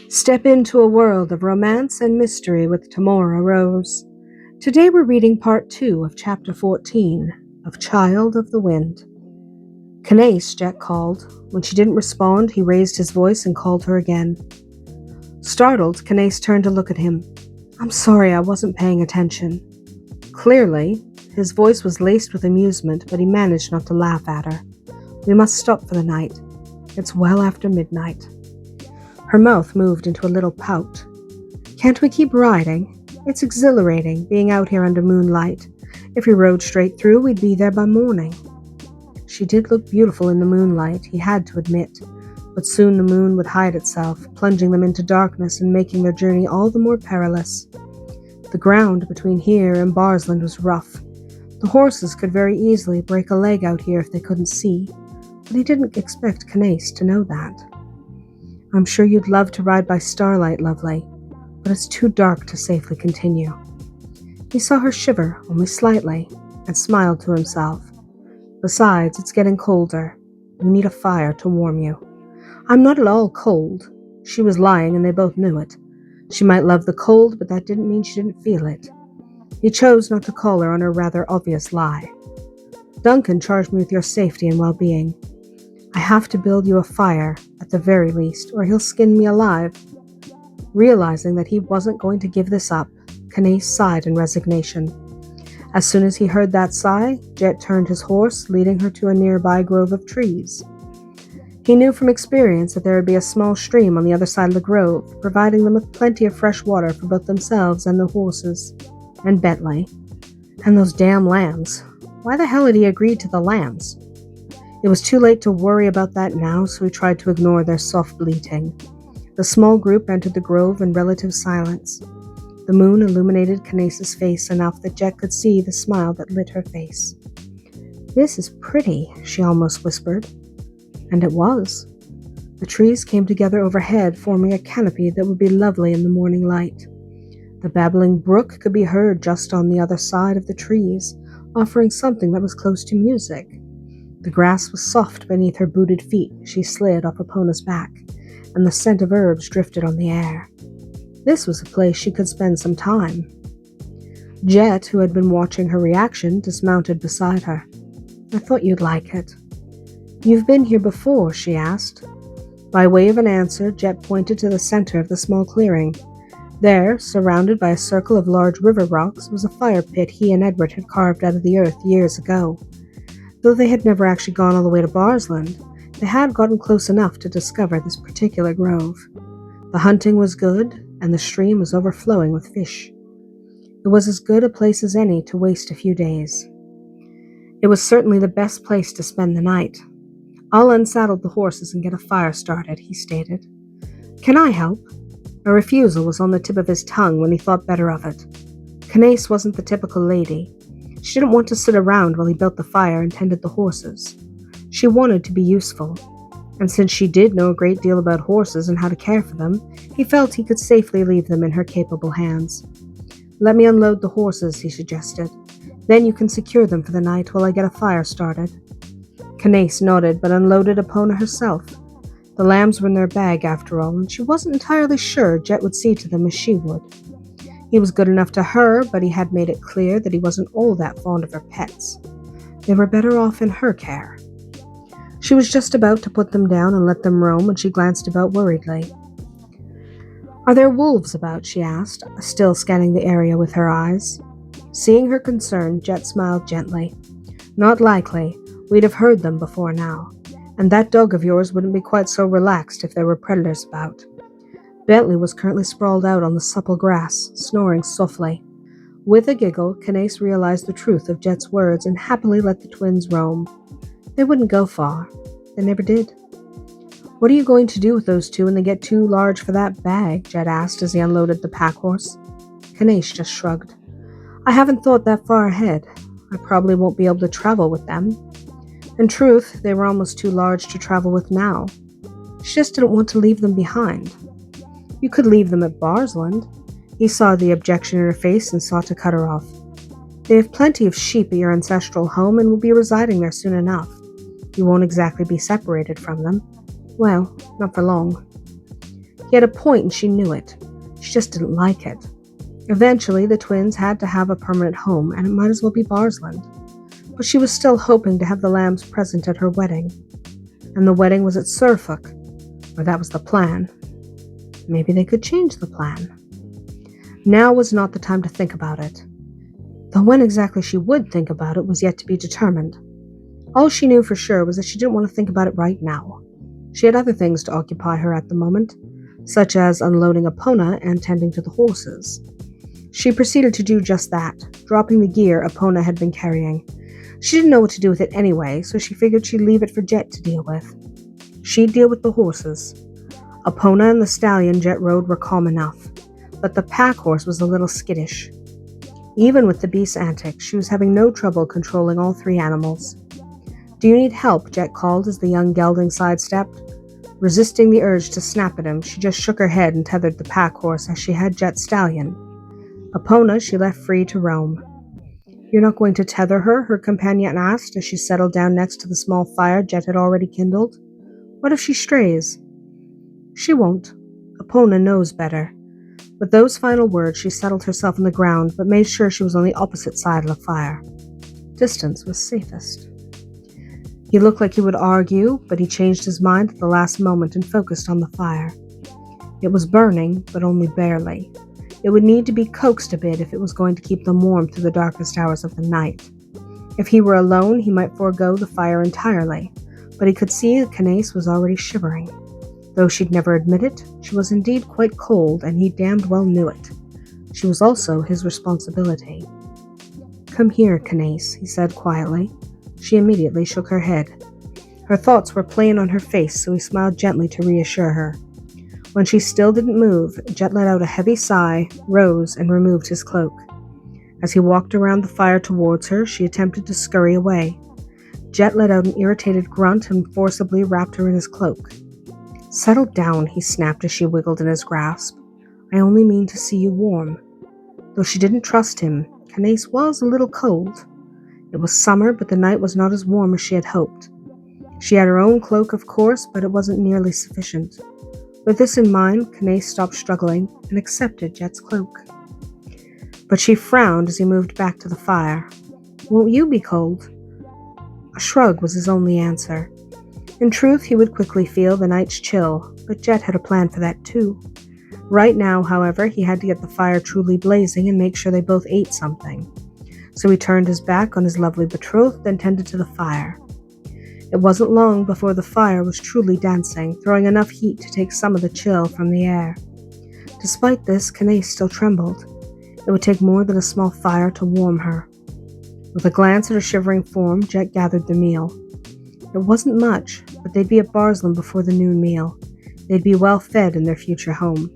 Step into a world of romance and mystery with Tamora Rose. Today we're reading part 2 of chapter 14 of Child of the Wind. Canace, Jett called. When she didn't respond, he raised his voice and called her again. Startled, Canace turned to look at him. I'm sorry, I wasn't paying attention. Clearly, his voice was laced with amusement, but he managed not to laugh at her. We must stop for the night. It's well after midnight. Her mouth moved into a little pout. Can't we keep riding? It's exhilarating, being out here under moonlight. If we rode straight through, we'd be there by morning. She did look beautiful in the moonlight, he had to admit, but soon the moon would hide itself, plunging them into darkness and making their journey all the more perilous. The ground between here and Barsland was rough. The horses could very easily break a leg out here if they couldn't see, but he didn't expect Canace to know that. I'm sure you'd love to ride by starlight, lovely, but it's too dark to safely continue. He saw her shiver, only slightly, and smiled to himself. Besides, it's getting colder. You need a fire to warm you. I'm not at all cold. She was lying, and they both knew it. She might love the cold, but that didn't mean she didn't feel it. He chose not to call her on her rather obvious lie. Duncan charged me with your safety and well-being. I have to build you a fire, at the very least, or he'll skin me alive. Realizing that he wasn't going to give this up, Canace sighed in resignation. As soon as he heard that sigh, Jett turned his horse, leading her to a nearby grove of trees. He knew from experience that there would be a small stream on the other side of the grove, providing them with plenty of fresh water for both themselves and the horses. And Bentley. And those damn lambs. Why the hell had he agreed to the lambs? It was too late to worry about that now, so he tried to ignore their soft bleating. The small group entered the grove in relative silence. The moon illuminated Canace's face enough that Jett could see the smile that lit her face. This is pretty, she almost whispered. And it was. The trees came together overhead, forming a canopy that would be lovely in the morning light. The babbling brook could be heard just on the other side of the trees, offering something that was close to music. The grass was soft beneath her booted feet. She slid off Epona's back, and the scent of herbs drifted on the air. This was a place she could spend some time. Jett, who had been watching her reaction, dismounted beside her. I thought you'd like it. You've been here before, she asked. By way of an answer, Jett pointed to the center of the small clearing. There, surrounded by a circle of large river rocks, was a fire pit he and Edward had carved out of the earth years ago. Though they had never actually gone all the way to Barsland, they had gotten close enough to discover this particular grove. The hunting was good, and the stream was overflowing with fish. It was as good a place as any to waste a few days. It was certainly the best place to spend the night. I'll unsaddle the horses and get a fire started, he stated. Can I help? A refusal was on the tip of his tongue when he thought better of it. Canace wasn't the typical lady. She didn't want to sit around while he built the fire and tended the horses. She wanted to be useful, and since she did know a great deal about horses and how to care for them, he felt he could safely leave them in her capable hands. Let me unload the horses, he suggested. Then you can secure them for the night while I get a fire started. Canace nodded, but unloaded Epona herself. The lambs were in their bag, after all, and she wasn't entirely sure Jett would see to them as she would. He was good enough to her, but he had made it clear that he wasn't all that fond of her pets. They were better off in her care. She was just about to put them down and let them roam when she glanced about worriedly. Are there wolves about? She asked, still scanning the area with her eyes. Seeing her concern, Jett smiled gently. Not likely. We'd have heard them before now. And that dog of yours wouldn't be quite so relaxed if there were predators about. Bentley was currently sprawled out on the supple grass, snoring softly. With a giggle, Canace realized the truth of Jett's words and happily let the twins roam. They wouldn't go far. They never did. What are you going to do with those two when they get too large for that bag? Jett asked as he unloaded the pack horse. Canace just shrugged. I haven't thought that far ahead. I probably won't be able to travel with them. In truth, they were almost too large to travel with now. She just didn't want to leave them behind. You could leave them at Barsland. He saw the objection in her face and sought to cut her off. They have plenty of sheep at your ancestral home and will be residing there soon enough. You won't exactly be separated from them. Well, not for long. He had a point and she knew it. She just didn't like it. Eventually, the twins had to have a permanent home, and it might as well be Barsland. But she was still hoping to have the lambs present at her wedding. And the wedding was at Suffolk, or that was the plan. Maybe they could change the plan. Now was not the time to think about it. Though when exactly she would think about it was yet to be determined. All she knew for sure was that she didn't want to think about it right now. She had other things to occupy her at the moment, such as unloading Epona and tending to the horses. She proceeded to do just that, dropping the gear Epona had been carrying. She didn't know what to do with it anyway, so she figured she'd leave it for Jett to deal with. She'd deal with the horses. Epona and the stallion Jett rode were calm enough, but the pack horse was a little skittish. Even with the beast's antics, she was having no trouble controlling all three animals. "Do you need help?" Jett called as the young gelding sidestepped. Resisting the urge to snap at him, she just shook her head and tethered the pack horse as she had Jett's stallion. Epona she left free to roam. "You're not going to tether her?" her companion asked as she settled down next to the small fire Jett had already kindled. "What if she strays?" "She won't. Epona knows better." With those final words, she settled herself on the ground, but made sure she was on the opposite side of the fire. Distance was safest. He looked like he would argue, but he changed his mind at the last moment and focused on the fire. It was burning, but only barely. It would need to be coaxed a bit if it was going to keep them warm through the darkest hours of the night. If he were alone, he might forego the fire entirely, but he could see that Canace was already shivering. Though she'd never admit it, she was indeed quite cold, and he damned well knew it. She was also his responsibility. "Come here, Canace," he said quietly. She immediately shook her head. Her thoughts were plain on her face, so he smiled gently to reassure her. When she still didn't move, Jett let out a heavy sigh, rose, and removed his cloak. As he walked around the fire towards her, she attempted to scurry away. Jett let out an irritated grunt and forcibly wrapped her in his cloak. "Settle down," he snapped as she wiggled in his grasp. "I only mean to see you warm." Though she didn't trust him, Canace was a little cold. It was summer, but the night was not as warm as she had hoped. She had her own cloak, of course, but it wasn't nearly sufficient. With this in mind, Canace stopped struggling and accepted Jett's cloak. But she frowned as he moved back to the fire. "Won't you be cold?" A shrug was his only answer. In truth, he would quickly feel the night's chill, but Jett had a plan for that too. Right now, however, he had to get the fire truly blazing and make sure they both ate something. So he turned his back on his lovely betrothed and tended to the fire. It wasn't long before the fire was truly dancing, throwing enough heat to take some of the chill from the air. Despite this, Canace still trembled. It would take more than a small fire to warm her. With a glance at her shivering form, Jett gathered the meal. It wasn't much, but they'd be at Barsland before the noon meal. They'd be well fed in their future home.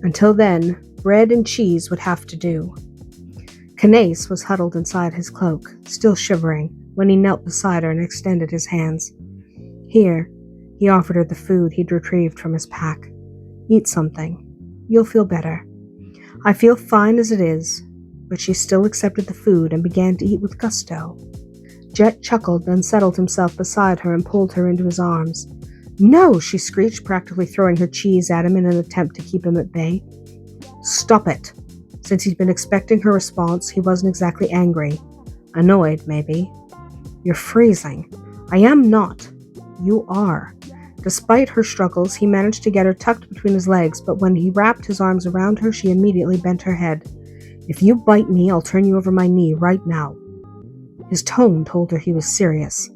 Until then, bread and cheese would have to do. Canace was huddled inside his cloak, still shivering, when he knelt beside her and extended his hands. "Here," he offered her the food he'd retrieved from his pack. "Eat something. You'll feel better." "I feel fine as it is," but she still accepted the food and began to eat with gusto. Jett chuckled, then settled himself beside her and pulled her into his arms. "No!" she screeched, practically throwing her cheese at him in an attempt to keep him at bay. "Stop it!" Since he'd been expecting her response, he wasn't exactly angry. Annoyed, maybe. "You're freezing." "I am not." "You are." Despite her struggles, he managed to get her tucked between his legs, but when he wrapped his arms around her, she immediately bent her head. "If you bite me, I'll turn you over my knee right now." His tone told her he was serious.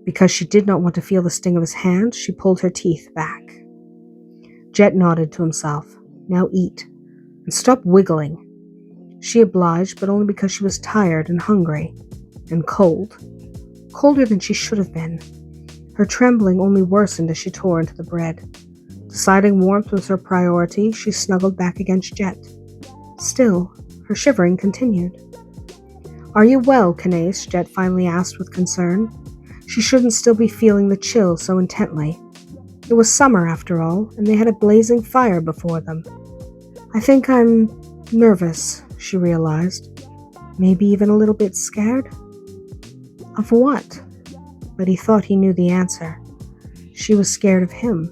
Because she did not want to feel the sting of his hand, she pulled her teeth back. Jett nodded to himself. "Now eat. And stop wiggling." She obliged, but only because she was tired and hungry. And cold. Colder than she should have been. Her trembling only worsened as she tore into the bread. Deciding warmth was her priority, she snuggled back against Jett. Still, her shivering continued. "Are you well, Canace?" Jett finally asked with concern. She shouldn't still be feeling the chill so intently. It was summer, after all, and they had a blazing fire before them. "I think I'm nervous," she realized. "Maybe even a little bit scared?" Of what? But he thought he knew the answer. She was scared of him.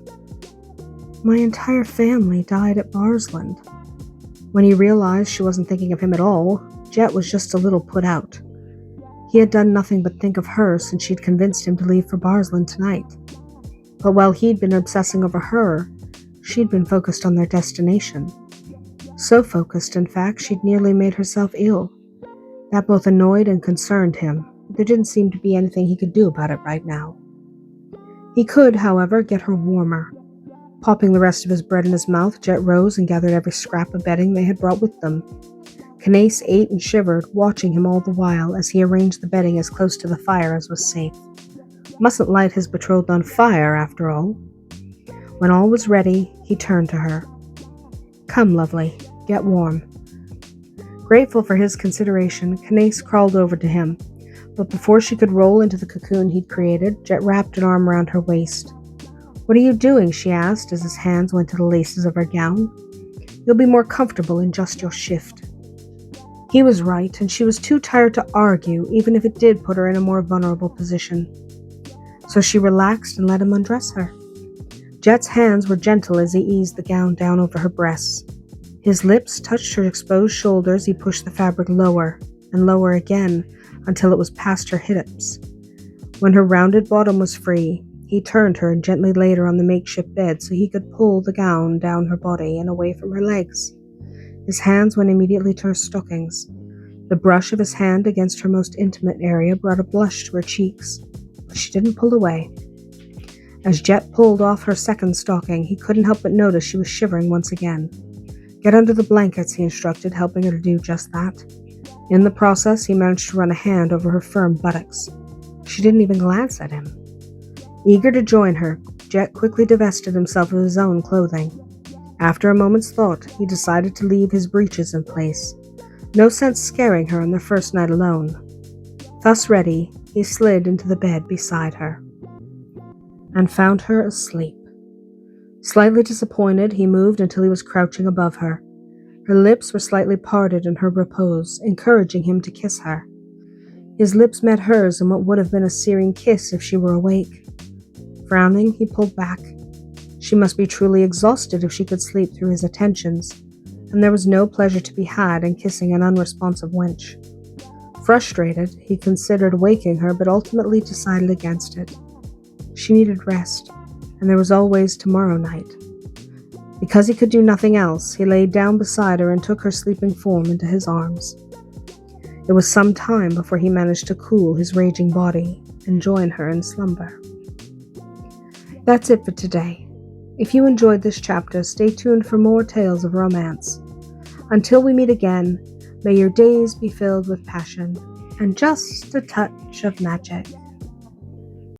My entire family died at Barsland. When he realized she wasn't thinking of him at all, Jett was just a little put out. He had done nothing but think of her since she'd convinced him to leave for Barsland tonight. But while he'd been obsessing over her, she'd been focused on their destination. So focused, in fact, she'd nearly made herself ill. That both annoyed and concerned him, but there didn't seem to be anything he could do about it right now. He could, however, get her warmer. Popping the rest of his bread in his mouth, Jett rose and gathered every scrap of bedding they had brought with them. Canace ate and shivered, watching him all the while as he arranged the bedding as close to the fire as was safe. Mustn't light his betrothed on fire, after all. When all was ready, he turned to her. "Come, lovely, get warm." Grateful for his consideration, Canace crawled over to him, but before she could roll into the cocoon he'd created, Jett wrapped an arm around her waist. "What are you doing?" she asked as his hands went to the laces of her gown. "You'll be more comfortable in just your shift." He was right, and she was too tired to argue, even if it did put her in a more vulnerable position. So she relaxed and let him undress her. Jett's hands were gentle as he eased the gown down over her breasts. His lips touched her exposed shoulders. He pushed the fabric lower and lower again until it was past her hips. When her rounded bottom was free, he turned her and gently laid her on the makeshift bed so he could pull the gown down her body and away from her legs. His hands went immediately to her stockings. The brush of his hand against her most intimate area brought a blush to her cheeks, but she didn't pull away. As Jett pulled off her second stocking, he couldn't help but notice she was shivering once again. "Get under the blankets," he instructed, helping her to do just that. In the process, he managed to run a hand over her firm buttocks. She didn't even glance at him. Eager to join her, Jett quickly divested himself of his own clothing. After a moment's thought, he decided to leave his breeches in place. No sense scaring her on their first night alone. Thus ready, he slid into the bed beside her and found her asleep. Slightly disappointed, he moved until he was crouching above her. Her lips were slightly parted in her repose, encouraging him to kiss her. His lips met hers in what would have been a searing kiss if she were awake. Frowning, he pulled back. She must be truly exhausted if she could sleep through his attentions, and there was no pleasure to be had in kissing an unresponsive wench. Frustrated, he considered waking her, but ultimately decided against it. She needed rest, and there was always tomorrow night. Because he could do nothing else, he laid down beside her and took her sleeping form into his arms. It was some time before he managed to cool his raging body and join her in slumber. That's it for today. If you enjoyed this chapter, stay tuned for more tales of romance. Until we meet again, may your days be filled with passion and just a touch of magic.